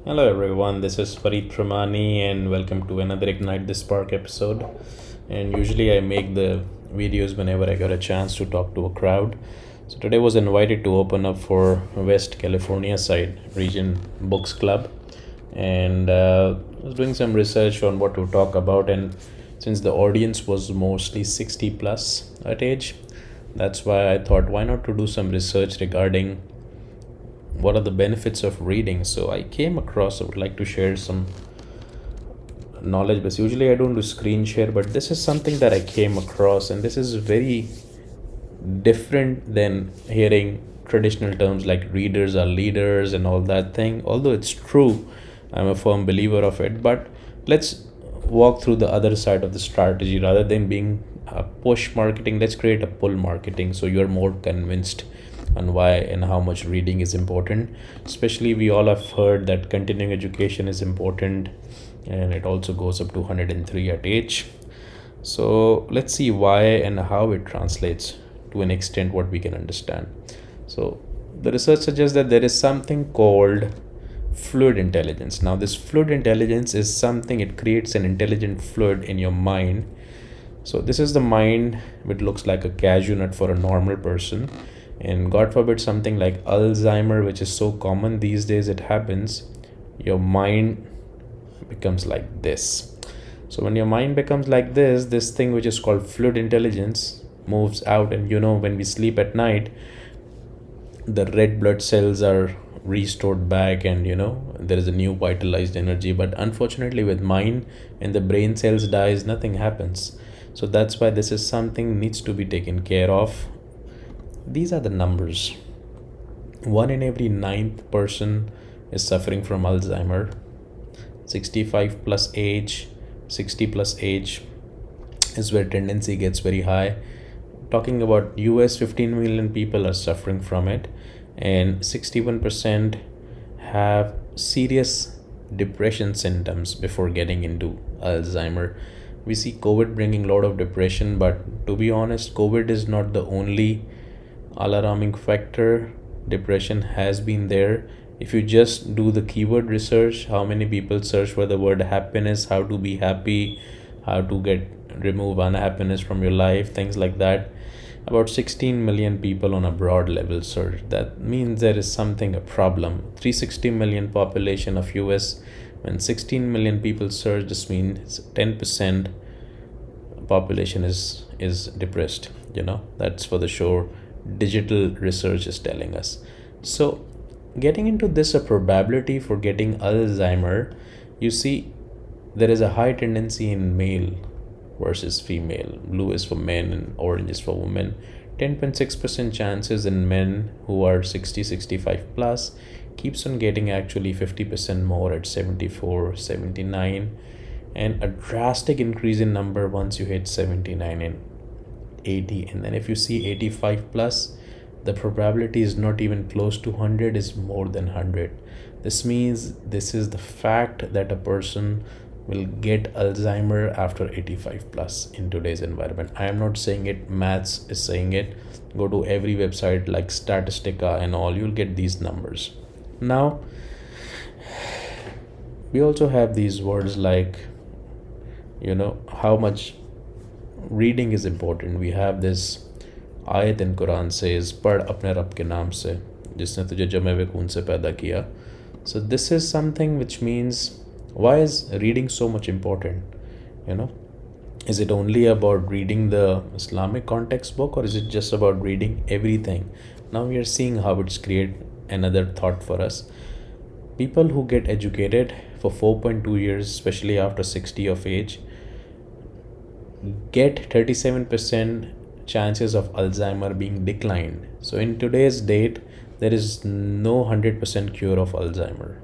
Hello everyone, this is Farid Pramani and welcome to another Ignite the Spark episode. And usually I make the videos whenever I got a chance to talk to a crowd. So today was invited to open up for West California side region books club, and I was doing some research on what to talk about. And since the audience was mostly 60 plus at age, that's why I thought why not to do some research regarding what are the benefits of reading. So I came across, I would like to share some knowledge, but usually I don't do screen share, but this is something that I came across, and this is very different than hearing traditional terms like readers are leaders and all that thing. Although it's true, I'm a firm believer of it, but let's walk through the other side of the strategy. Rather than being a push marketing, let's create a pull marketing so you're more convinced on why and how much reading is important. Especially, we all have heard that continuing education is important, and it also goes up to 103 at age. So let's see why and how it translates to an extent what we can understand. So the research suggests that there is something called fluid intelligence. Now this fluid intelligence is something, it creates an intelligent fluid in your mind. So this is the mind which looks like a cashew nut for a normal person, and god forbid something like Alzheimer, which is so common these days, it happens, your mind becomes like this. So when your mind becomes like this thing which is called fluid intelligence moves out. And when we sleep at night, the red blood cells are restored back, and there is a new vitalized energy. But unfortunately with mind and the brain cells dies, nothing happens. So that's why this is something needs to be taken care of. These are the numbers. 1 in every 9th person is suffering from Alzheimer. 65 plus age, 60 plus age is where tendency gets very high. Talking about US, 15 million people are suffering from it, and 61% have serious depression symptoms before getting into Alzheimer. We see COVID bringing a lot of depression, but to be honest, COVID is not the only alarming factor. Depression has been there. If you just do the keyword research, how many people search for the word happiness, how to be happy, how to remove unhappiness from your life, things like that, about 16 million people on a broad level search. That means there is something, a problem. 360 million population of US, when 16 million people search, this means 10% population is depressed. That's for the sure digital research is telling us. So getting into this, a probability for getting Alzheimer, you see there is a high tendency in male versus female. Blue is for men and orange is for women. 10.6% chances in men who are 60-65 plus, keeps on getting actually 50% more at 74-79, and a drastic increase in number once you hit 79 and 80. And then if you see 85 plus, the probability is not even close to 100, is more than 100. This means this is the fact that a person will get Alzheimer after 85 plus in today's environment. I am not saying it, maths is saying it. Go to every website like Statistica and all, you'll get these numbers. Now we also have these words like how much reading is important. We have this ayat in Quran says, पढ़ अपने रब के नाम से जिसने तुझे जमे हुए खून से पैदा किया. So this is something which means, why is reading so much important? Is it only about reading the Islamic context book, or is it just about reading everything? Now we are seeing how it's create another thought for us. People who get educated for 4.2 years, especially after 60 of age, get 37% chances of Alzheimer being declined. So in today's date, there is no 100% cure of Alzheimer.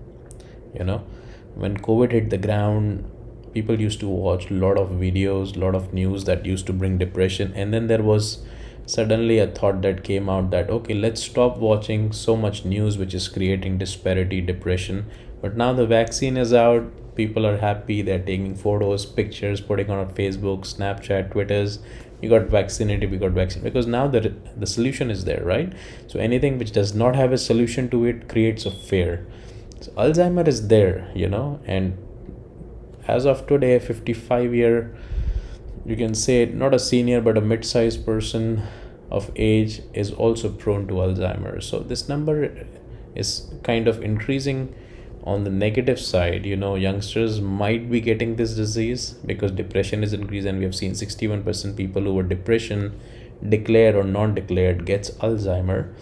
When COVID hit the ground, people used to watch a lot of videos, a lot of news that used to bring depression. And then there was suddenly a thought that came out that, okay, let's stop watching so much news which is creating disparity, depression. But now the vaccine is out, people are happy, they're taking photos, pictures, putting on Facebook, Snapchat, Twitters. You got vaccinated, we got vaccinated, because now the solution is there, right? So anything which does not have a solution to it creates a fear. So Alzheimer is there, and as of today, a 55-year, you can say not a senior but a mid-sized person of age is also prone to Alzheimer. So this number is kind of increasing on the negative side. Youngsters might be getting this disease because depression is increased, and we have seen 61% people who were depression declared or non-declared gets Alzheimer.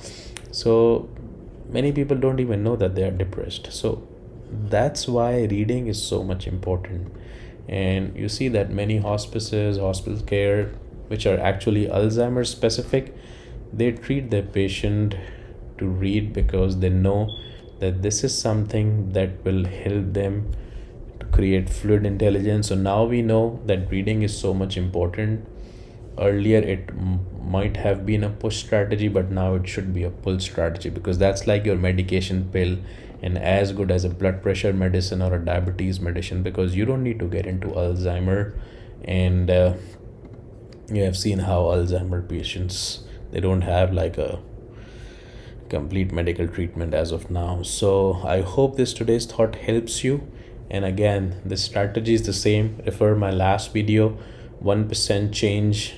So many people don't even know that they are depressed. So that's why reading is so much important. And you see that many hospices, hospital care, which are actually Alzheimer's specific, they treat their patient to read because they know that this is something that will help them to create fluid intelligence. So now we know that reading is so much important. Earlier it might have been a push strategy, but now it should be a pull strategy, because that's like your medication pill and as good as a blood pressure medicine or a diabetes medicine, because you don't need to get into Alzheimer. And you have seen how Alzheimer patients, they don't have like a complete medical treatment as of now. So I hope this today's thought helps you. And again, the strategy is the same. Refer my last video, 1% change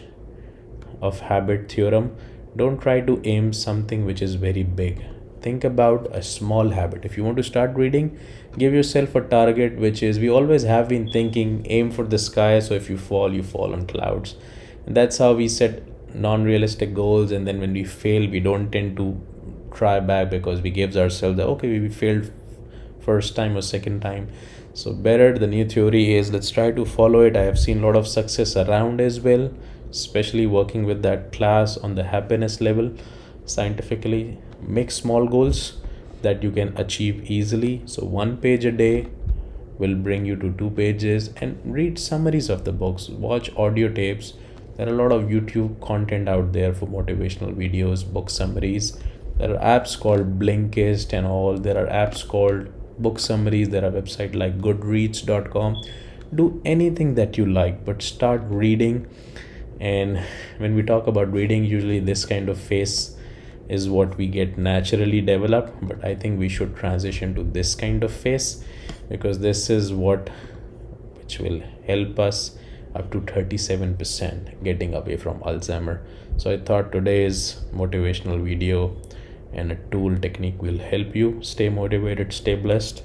of habit theorem. Don't try to aim something which is very big. Think about a small habit. If you want to start reading, give yourself a target, which is, we always have been thinking, aim for the sky, so if you fall on clouds. And that's how we set non-realistic goals, and then when we fail, we don't tend to try back because we give ourselves that, okay, we failed first time or second time. So better, the new theory is, let's try to follow it. I have seen a lot of success around as well, especially working with that class on the happiness level. Scientifically, make small goals that you can achieve easily. So 1 page a day will bring you to 2 pages, and read summaries of the books, watch audio tapes. There are a lot of YouTube content out there for motivational videos, book summaries. There are apps called Blinkist and all. There are apps called book summaries. There are websites like goodreads.com. Do anything that you like, but start reading. And when we talk about reading, usually this kind of face is what we get naturally developed, but I think we should transition to this kind of face, because this is which will help us up to 37% getting away from Alzheimer. So I thought today's motivational video and a tool technique will help you stay motivated, stay blessed.